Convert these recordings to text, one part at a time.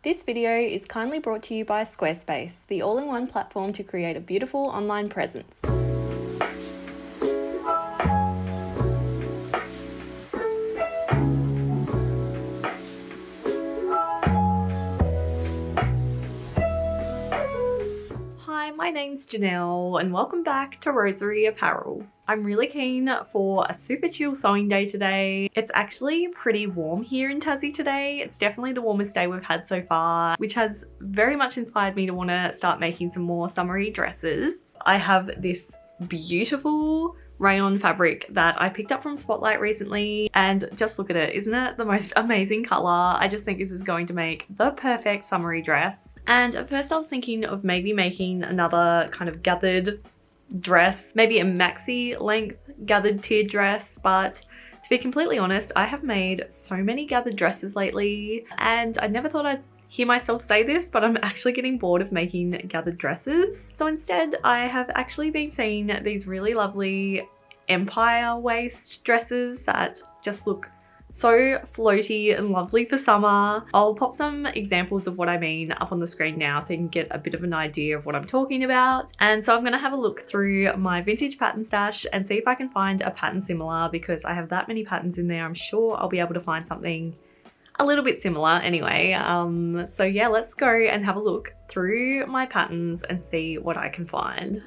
This video is kindly brought to you by Squarespace, the all-in-one platform to create a beautiful online presence. Hi, my name's Janelle and welcome back to Rosery Apparel. I'm really keen for a super chill sewing day today. It's actually pretty warm here in Tassie today. It's definitely the warmest day we've had so far, which has very much inspired me to want to start making some more summery dresses. I have this beautiful rayon fabric that I picked up from Spotlight recently, and just look at it. Isn't it the most amazing color? I just think this is going to make the perfect summery dress. And at first I was thinking of maybe making another kind of gathered dress, maybe a maxi length gathered tiered dress, but to be completely honest, I have made so many gathered dresses lately and I never thought I'd hear myself say this, but I'm actually getting bored of making gathered dresses. So instead I have actually been seeing these really lovely empire waist dresses that just look so floaty and lovely for summer. I'll pop some examples of what I mean up on the screen now so you can get a bit of an idea of what I'm talking about. And so I'm going to have a look through my vintage pattern stash and see if I can find a pattern similar, because I have that many patterns in there. I'm sure I'll be able to find something a little bit similar anyway. So yeah, let's go and have a look through my patterns and see what I can find.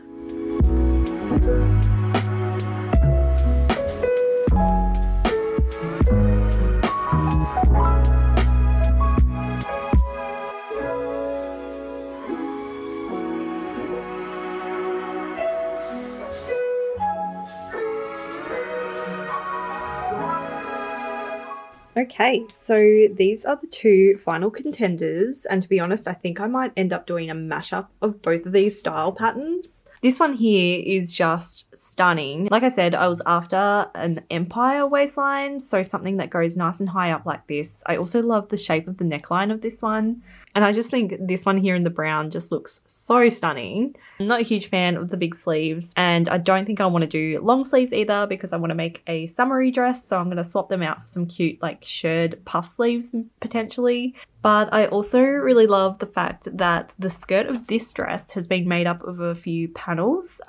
Okay, so these are the two final contenders, and to be honest, I think I might end up doing a mashup of both of these style patterns. This one here is just stunning. Like I said, I was after an empire waistline, so something that goes nice and high up like this. I also love the shape of the neckline of this one, and I just think this one here in the brown just looks so stunning. I'm not a huge fan of the big sleeves, and I don't think I want to do long sleeves either because I want to make a summery dress, so I'm going to swap them out for some cute like shirred puff sleeves potentially. But I also really love the fact that the skirt of this dress has been made up of a few panels,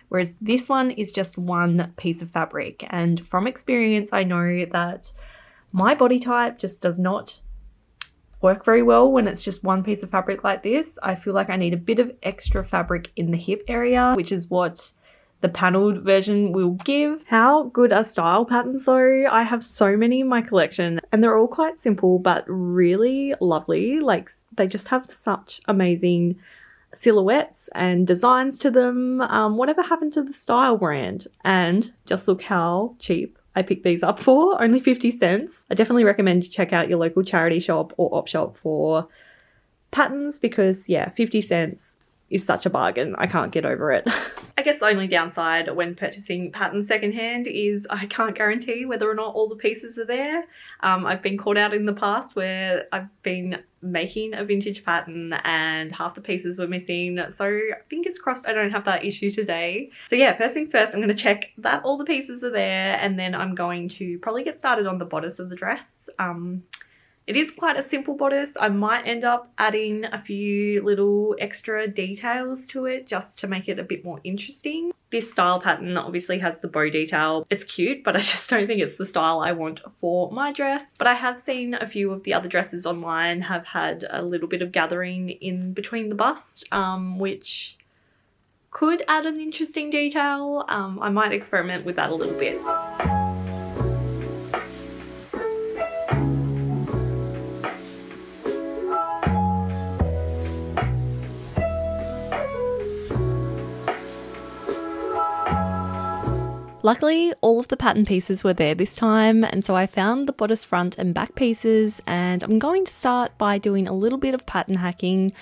whereas this one is just one piece of fabric. And from experience, I know that my body type just does not work very well when it's just one piece of fabric like this. I feel like I need a bit of extra fabric in the hip area, which is what the paneled version will give. How good are style patterns though? I have so many in my collection and they're all quite simple but really lovely. Like, they just have such amazing silhouettes and designs to them. Whatever happened to the Style brand? And just look how cheap I picked these up for, only 50 cents. I definitely recommend you check out your local charity shop or op shop for patterns because yeah, 50 cents is such a bargain. I can't get over it. I guess the only downside when purchasing patterns secondhand is I can't guarantee whether or not all the pieces are there. I've been caught out in the past where I've been making a vintage pattern and half the pieces were missing, so fingers crossed I don't have that issue today. So yeah, first things first, I'm going to check that all the pieces are there, and then I'm going to probably get started on the bodice of the dress. It is quite a simple bodice. I might end up adding a few little extra details to it just to make it a bit more interesting. This style pattern obviously has the bow detail. It's cute, but I just don't think it's the style I want for my dress. But I have seen a few of the other dresses online have had a little bit of gathering in between the bust, which could add an interesting detail. I might experiment with that a little bit. Luckily, all of the pattern pieces were there this time, and so I found the bodice front and back pieces, and I'm going to start by doing a little bit of pattern hacking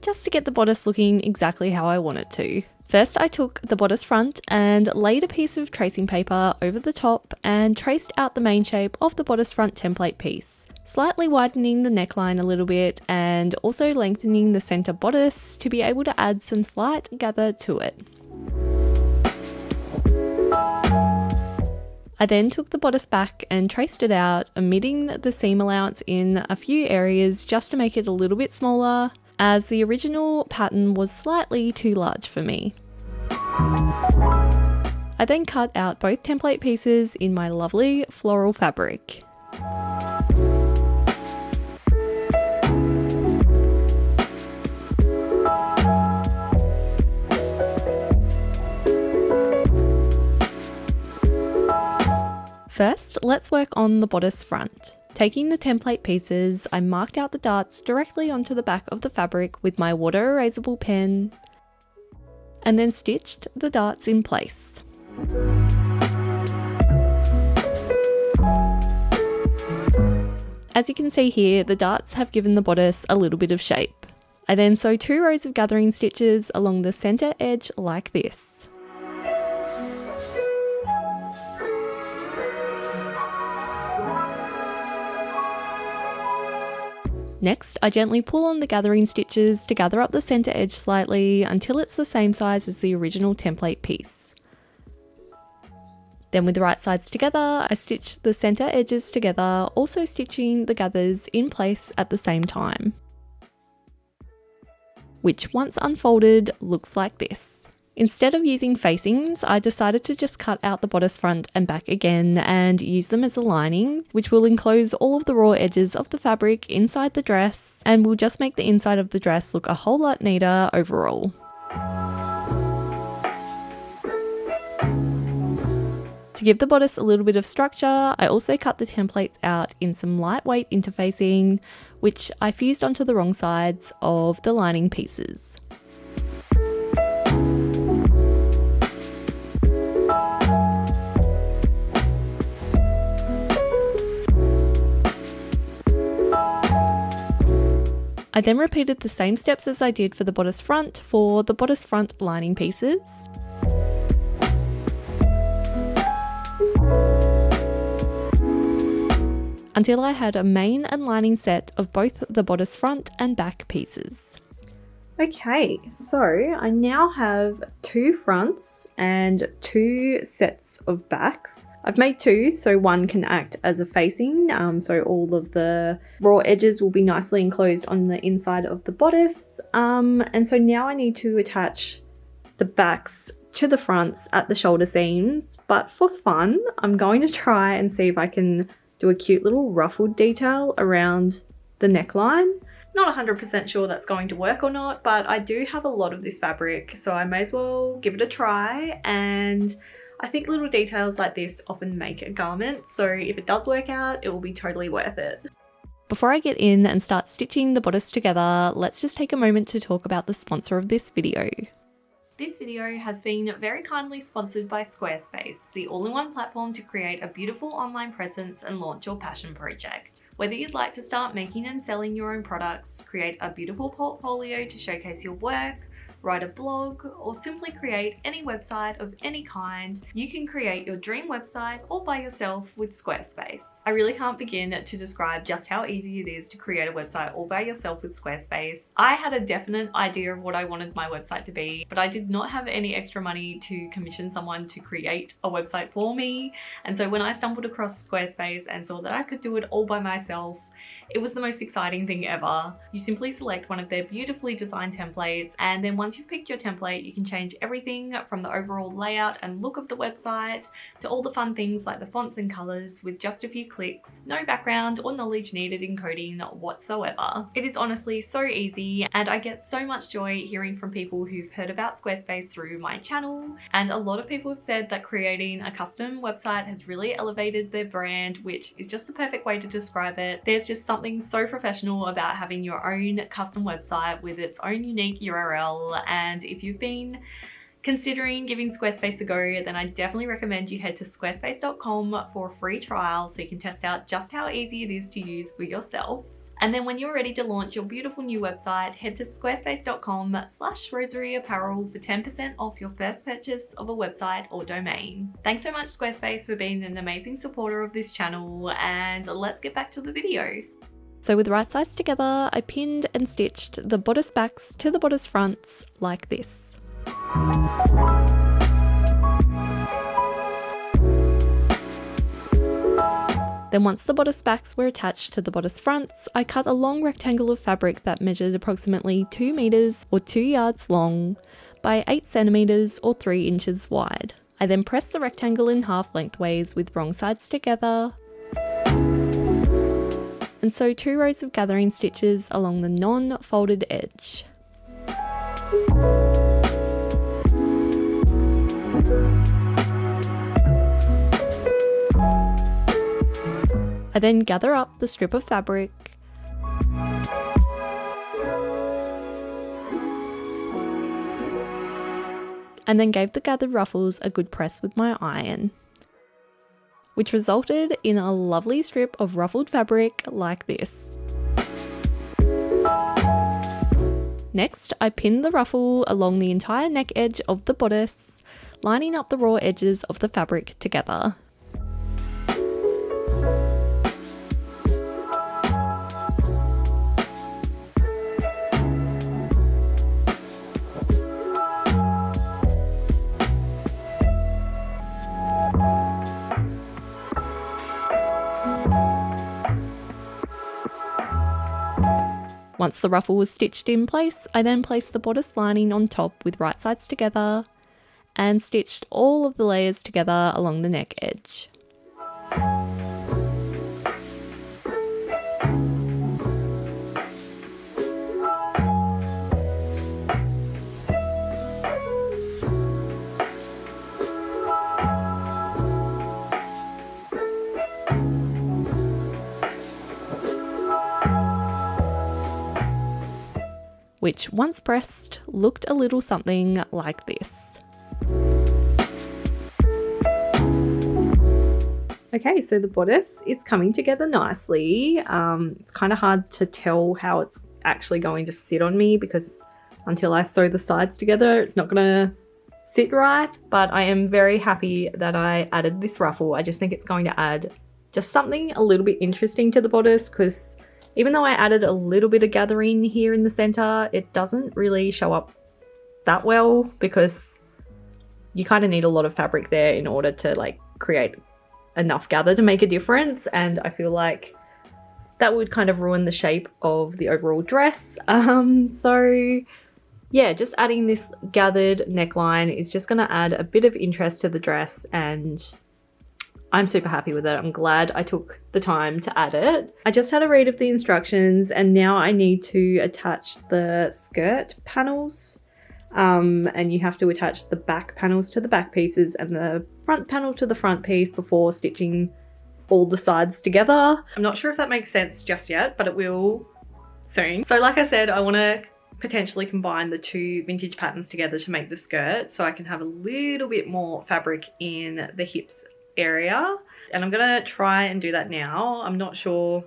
just to get the bodice looking exactly how I want it to. First, I took the bodice front and laid a piece of tracing paper over the top and traced out the main shape of the bodice front template piece, slightly widening the neckline a little bit and also lengthening the center bodice to be able to add some slight gather to it. I then took the bodice back and traced it out, omitting the seam allowance in a few areas just to make it a little bit smaller, as the original pattern was slightly too large for me. I then cut out both template pieces in my lovely floral fabric. First, let's work on the bodice front. Taking the template pieces, I marked out the darts directly onto the back of the fabric with my water erasable pen, and then stitched the darts in place. As you can see here, the darts have given the bodice a little bit of shape. I then sew 2 rows of gathering stitches along the centre edge like this. Next, I gently pull on the gathering stitches to gather up the centre edge slightly until it's the same size as the original template piece. Then with the right sides together, I stitch the centre edges together, also stitching the gathers in place at the same time, which once unfolded looks like this. Instead of using facings, I decided to just cut out the bodice front and back again and use them as a lining, which will enclose all of the raw edges of the fabric inside the dress and will just make the inside of the dress look a whole lot neater overall. To give the bodice a little bit of structure, I also cut the templates out in some lightweight interfacing, which I fused onto the wrong sides of the lining pieces. I then repeated the same steps as I did for the bodice front for the bodice front lining pieces. Until I had a main and lining set of both the bodice front and back pieces. Okay, so I now have 2 fronts and 2 sets of backs. I've made 2, so one can act as a facing, so all of the raw edges will be nicely enclosed on the inside of the bodice. And so now I need to attach the backs to the fronts at the shoulder seams, but for fun, I'm going to try and see if I can do a cute little ruffled detail around the neckline. Not 100% sure that's going to work or not, but I do have a lot of this fabric, so I may as well give it a try, and I think little details like this often make a garment, so if it does work out, it will be totally worth it. Before I get in and start stitching the bodice together, let's just take a moment to talk about the sponsor of this video. This video has been very kindly sponsored by Squarespace, the all-in-one platform to create a beautiful online presence and launch your passion project. Whether you'd like to start making and selling your own products, create a beautiful portfolio to showcase your work, write a blog, or simply create any website of any kind, you can create your dream website all by yourself with Squarespace. I really can't begin to describe just how easy it is to create a website all by yourself with Squarespace. I had a definite idea of what I wanted my website to be, but I did not have any extra money to commission someone to create a website for me. And so when I stumbled across Squarespace and saw that I could do it all by myself, it was the most exciting thing ever. You simply select one of their beautifully designed templates, and then once you've picked your template, you can change everything from the overall layout and look of the website to all the fun things like the fonts and colors with just a few clicks. No background or knowledge needed in coding whatsoever. It is honestly so easy, and I get so much joy hearing from people who've heard about Squarespace through my channel, and a lot of people have said that creating a custom website has really elevated their brand, which is just the perfect way to describe it. There's just something so professional about having your own custom website with its own unique URL, and if you've been considering giving Squarespace a go, then I definitely recommend you head to squarespace.com for a free trial so you can test out just how easy it is to use for yourself. And then when you're ready to launch your beautiful new website, head to squarespace.com/Rosery Apparel for 10% off your first purchase of a website or domain. Thanks so much, Squarespace, for being an amazing supporter of this channel, and let's get back to the video. So with the right sides together, I pinned and stitched the bodice backs to the bodice fronts like this. Then once the bodice backs were attached to the bodice fronts, I cut a long rectangle of fabric that measured approximately 2 meters or 2 yards long by 8 centimeters or 3 inches wide. I then pressed the rectangle in half lengthways with wrong sides together, and sew 2 rows of gathering stitches along the non-folded edge. I then gather up the strip of fabric and then gave the gathered ruffles a good press with my iron, which resulted in a lovely strip of ruffled fabric like this. Next, I pinned the ruffle along the entire neck edge of the bodice, lining up the raw edges of the fabric together. Once the ruffle was stitched in place, I then placed the bodice lining on top with right sides together and stitched all of the layers together along the neck edge. Which, once pressed, looked a little something like this. Okay, so the bodice is coming together nicely. It's kind of hard to tell how it's actually going to sit on me because until I sew the sides together, it's not going to sit right. But I am very happy that I added this ruffle. I just think it's going to add just something a little bit interesting to the bodice, because even though I added a little bit of gathering here in the center, it doesn't really show up that well because you kind of need a lot of fabric there in order to like create enough gather to make a difference. And I feel like that would kind of ruin the shape of the overall dress. So yeah, just adding this gathered neckline is just going to add a bit of interest to the dress, and I'm super happy with it. I'm glad I took the time to add it. I just had a read of the instructions and now I need to attach the skirt panels. And you have to attach the back panels to the back pieces and the front panel to the front piece before stitching all the sides together. I'm not sure if that makes sense just yet, but it will soon. So like I said, I want to potentially combine the 2 vintage patterns together to make the skirt so I can have a little bit more fabric in the hips area, and I'm gonna try and do that now. I'm not sure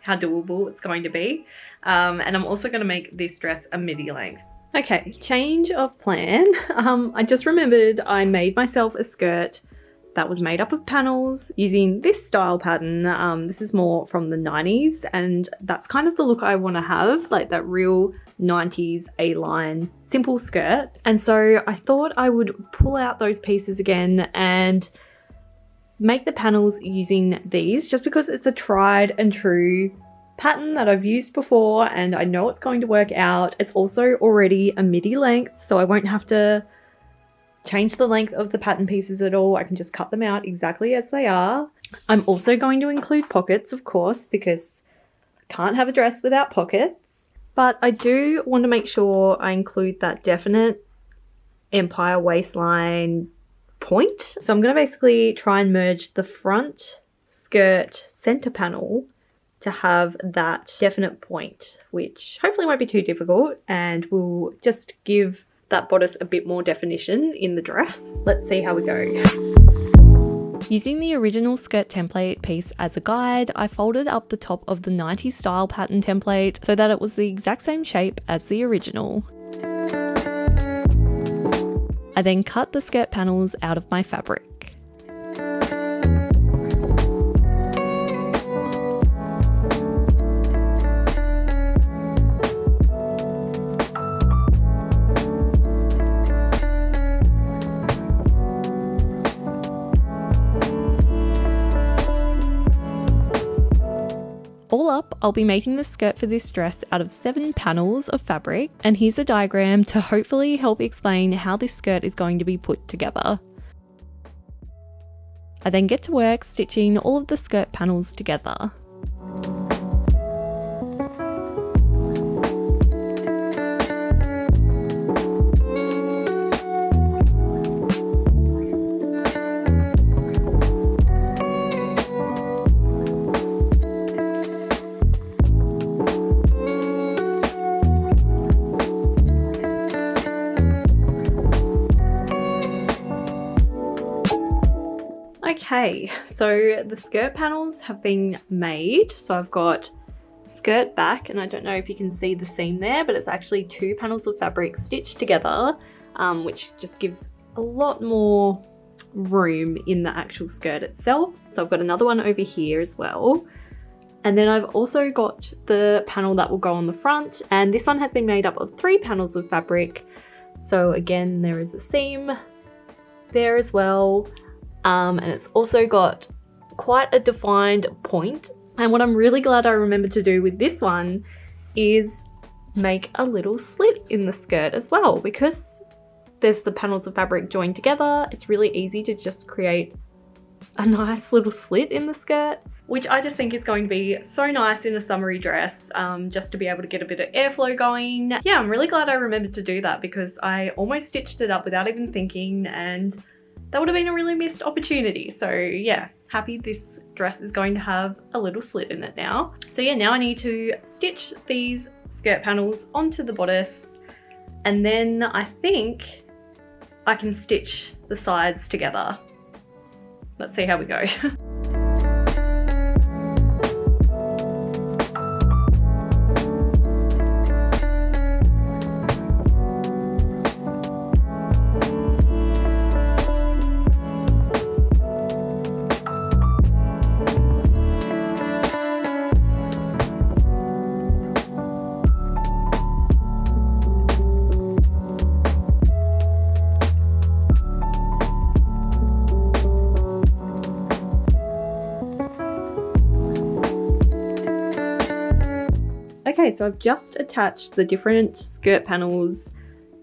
how doable it's going to be, and I'm also going to make this dress a midi length. Okay, change of plan. I just remembered I made myself a skirt that was made up of panels using this style pattern. This is more from the 90s, and that's kind of the look I want to have, like that real 90s A-line simple skirt. And so I thought I would pull out those pieces again and make the panels using these, just because it's a tried and true pattern that I've used before and I know it's going to work out. It's also already a midi length, so I won't have to change the length of the pattern pieces at all. I can just cut them out exactly as they are. I'm also going to include pockets, of course, because I can't have a dress without pockets. But I do want to make sure I include that definite empire waistline point. So I'm going to basically try and merge the front skirt center panel to have that definite point, which hopefully won't be too difficult and will just give that bodice a bit more definition in the dress. Let's see how we go. Using the original skirt template piece as a guide, I folded up the top of the 90s style pattern template so that it was the exact same shape as the original. I then cut the skirt panels out of my fabric. I'll be making the skirt for this dress out of 7 panels of fabric, and here's a diagram to hopefully help explain how this skirt is going to be put together. I then get to work stitching all of the skirt panels together. Okay, so the skirt panels have been made. So I've got skirt back, and I don't know if you can see the seam there, but it's actually 2 panels of fabric stitched together, which just gives a lot more room in the actual skirt itself. So I've got another one over here as well. And then I've also got the panel that will go on the front, and this one has been made up of 3 panels of fabric. So again, there is a seam there as well. And it's also got quite a defined point. And what I'm really glad I remembered to do with this one is make a little slit in the skirt as well, because there's the panels of fabric joined together. It's really easy to just create a nice little slit in the skirt, which I just think is going to be so nice in a summery dress, just to be able to get a bit of airflow going. Yeah, I'm really glad I remembered to do that, because I almost stitched it up without even thinking, and that would have been a really missed opportunity. So yeah, happy this dress is going to have a little slit in it now. So yeah, now I need to stitch these skirt panels onto the bodice, and then I think I can stitch the sides together. Let's see how we go. Okay, so I've just attached the different skirt panels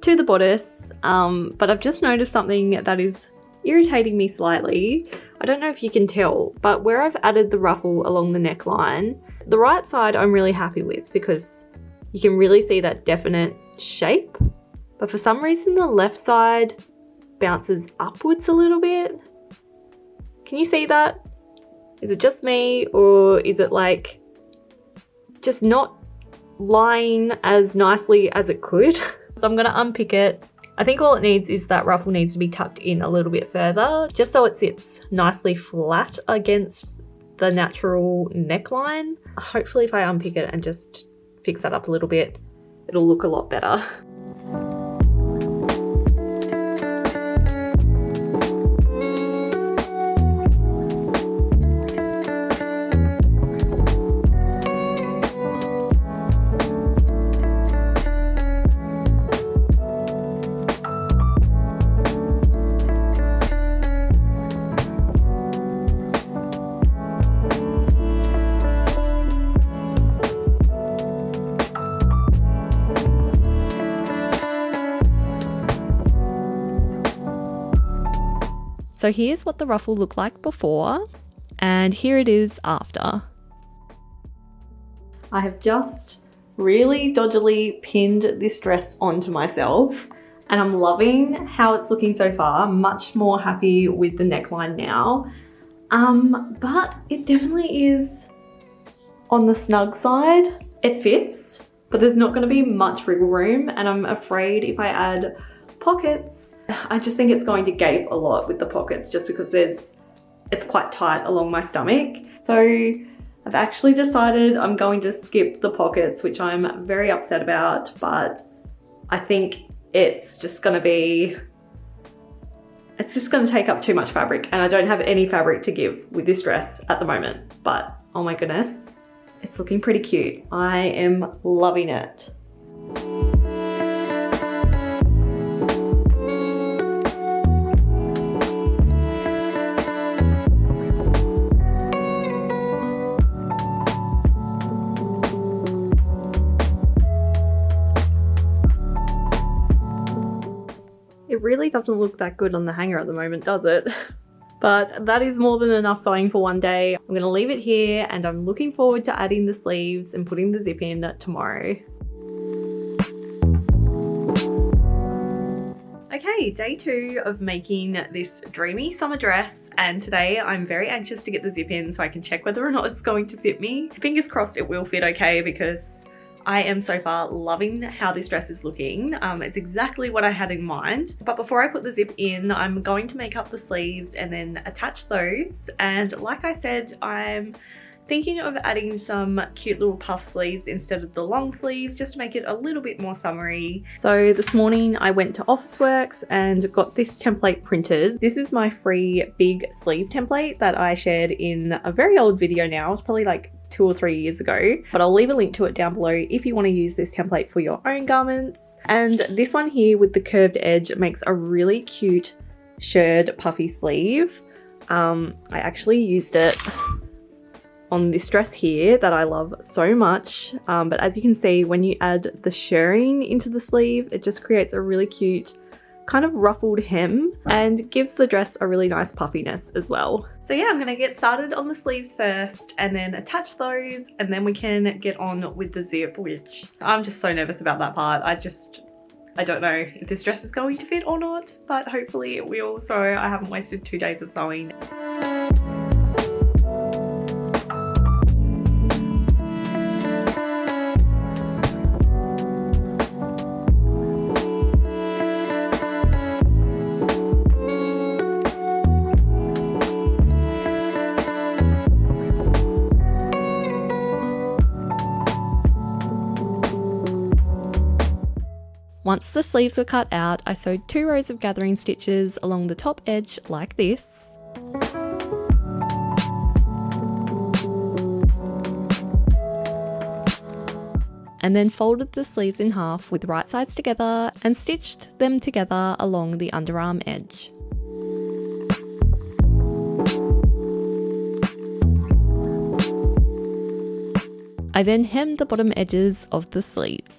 to the bodice, but I've just noticed something that is irritating me slightly. I don't know if you can tell, but where I've added the ruffle along the neckline, the right side I'm really happy with because you can really see that definite shape, but for some reason the left side bounces upwards a little bit. Can you see that? Is it just me, or is it like just not lying as nicely as it could? So I'm gonna unpick it. I think all it needs is that ruffle needs to be tucked in a little bit further, just so it sits nicely flat against the natural neckline. Hopefully if I unpick it and just fix that up a little bit, it'll look a lot better. So here's what the ruffle looked like before, and here it is after. I have just really dodgily pinned this dress onto myself, and I'm loving how it's looking so far. I'm much more happy with the neckline now, but it definitely is on the snug side. It fits, but there's not going to be much wriggle room, and I'm afraid if I add pockets, I just think it's going to gape a lot with the pockets, just because it's quite tight along my stomach. So I've actually decided I'm going to skip the pockets, which I'm very upset about, but I think it's just going to take up too much fabric, and I don't have any fabric to give with this dress at the moment. But oh my goodness, it's looking pretty cute. I am loving it. really doesn't look that good on the hanger at the moment, does it? But that is more than enough sewing for one day. I'm going to leave it here and I'm looking forward to adding the sleeves and putting the zip in tomorrow. Okay, day 2 of making this dreamy summer dress, and today I'm very anxious to get the zip in so I can check whether or not it's going to fit me. Fingers crossed it will fit okay, because I am so far loving how this dress is looking. It's exactly what I had in mind. But before I put the zip in, I'm going to make up the sleeves and then attach those. And like I said, I'm thinking of adding some cute little puff sleeves instead of the long sleeves, just to make it a little bit more summery. So this morning I went to Officeworks and got this template printed. This is my free big sleeve template that I shared in a very old video now. It's probably like 2 or 3 years ago, but I'll leave a link to it down below if you want to use this template for your own garments. And this one here with the curved edge makes a really cute shirred puffy sleeve. I actually used it on this dress here that I love so much, but as you can see, when you add the shirring into the sleeve, it just creates a really cute kind of ruffled hem and gives the dress a really nice puffiness as well. So yeah, I'm gonna get started on the sleeves first and then attach those, and then we can get on with the zip, which I'm just so nervous about that part. I don't know if this dress is going to fit or not, but hopefully it will, so I haven't wasted 2 days of sewing. Once the sleeves were cut out, I sewed 2 rows of gathering stitches along the top edge like this. And then folded the sleeves in half with right sides together and stitched them together along the underarm edge. I then hemmed the bottom edges of the sleeves.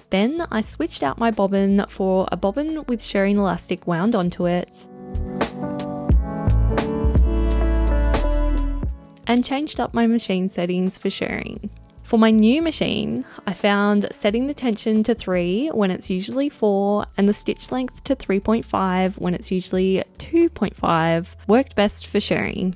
Then I switched out my bobbin for a bobbin with shirring elastic wound onto it, and changed up my machine settings for shirring. For my new machine, I found setting the tension to 3 when it's usually 4 and the stitch length to 3.5 when it's usually 2.5 worked best for shirring.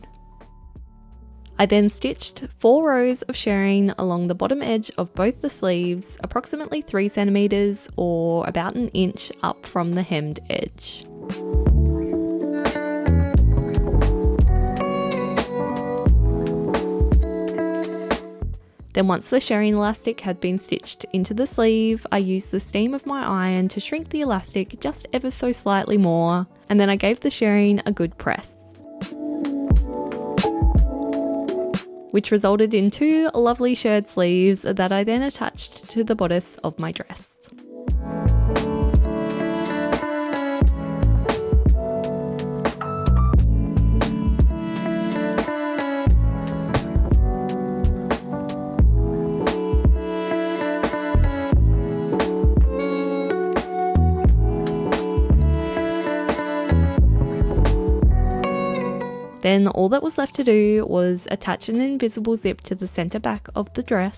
I then stitched 4 rows of shirring along the bottom edge of both the sleeves, approximately 3 centimeters or about 1 inch up from the hemmed edge. Then once the shirring elastic had been stitched into the sleeve, I used the steam of my iron to shrink the elastic just ever so slightly more, and then I gave the shirring a good press, which resulted in 2 lovely shirred sleeves that I then attached to the bodice of my dress. Then all that was left to do was attach an invisible zip to the center back of the dress,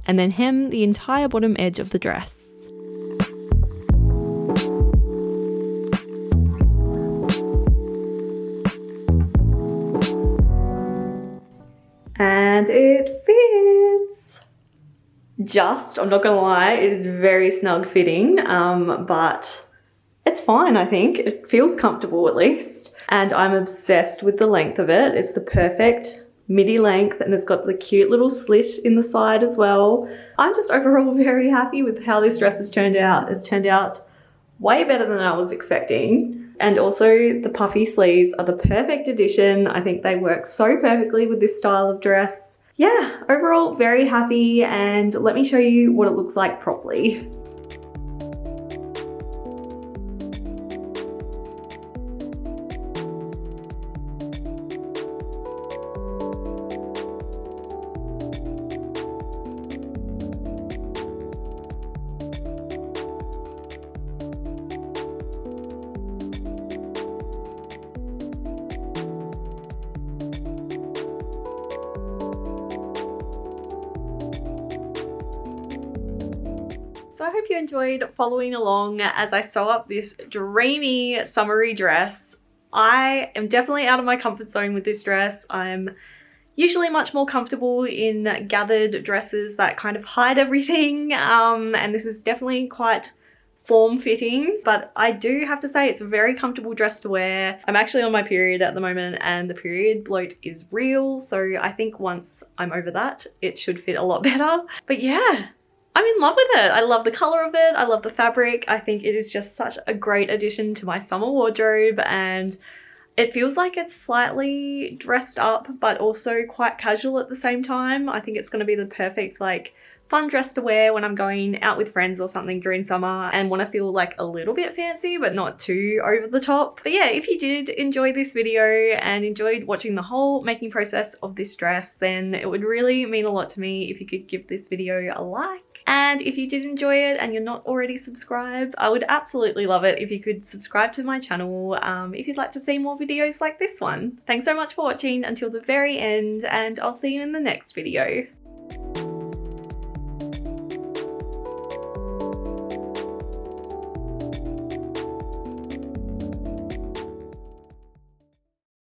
and then hem the entire bottom edge of the dress. And it fits! I'm not gonna lie, it is very snug fitting, but it's fine, I think. It feels comfortable at least. And I'm obsessed with the length of it. It's the perfect midi length and it's got the cute little slit in the side as well. I'm just overall very happy with how this dress has turned out. It's turned out way better than I was expecting. And also the puffy sleeves are the perfect addition. I think they work so perfectly with this style of dress. yeah, overall very happy, and let me show you what it looks like properly. So I hope you enjoyed following along as I sew up this dreamy summery dress. I am definitely out of my comfort zone with this dress. I'm usually much more comfortable in gathered dresses that kind of hide everything, and this is definitely quite form-fitting, but I do have to say it's a very comfortable dress to wear. I'm actually on my period at the moment and the period bloat is real, so I think once I'm over that, it should fit a lot better. But yeah, I'm in love with it. I love the color of it. I love the fabric. I think it is just such a great addition to my summer wardrobe, and it feels like it's slightly dressed up but also quite casual at the same time. I think it's going to be the perfect like fun dress to wear when I'm going out with friends or something during summer and want to feel like a little bit fancy but not too over the top. But yeah, if you did enjoy this video and enjoyed watching the whole making process of this dress, then it would really mean a lot to me if you could give this video a like. And if you did enjoy it and you're not already subscribed, I would absolutely love it if you could subscribe to my channel if you'd like to see more videos like this one. Thanks so much for watching until the very end, and I'll see you in the next video.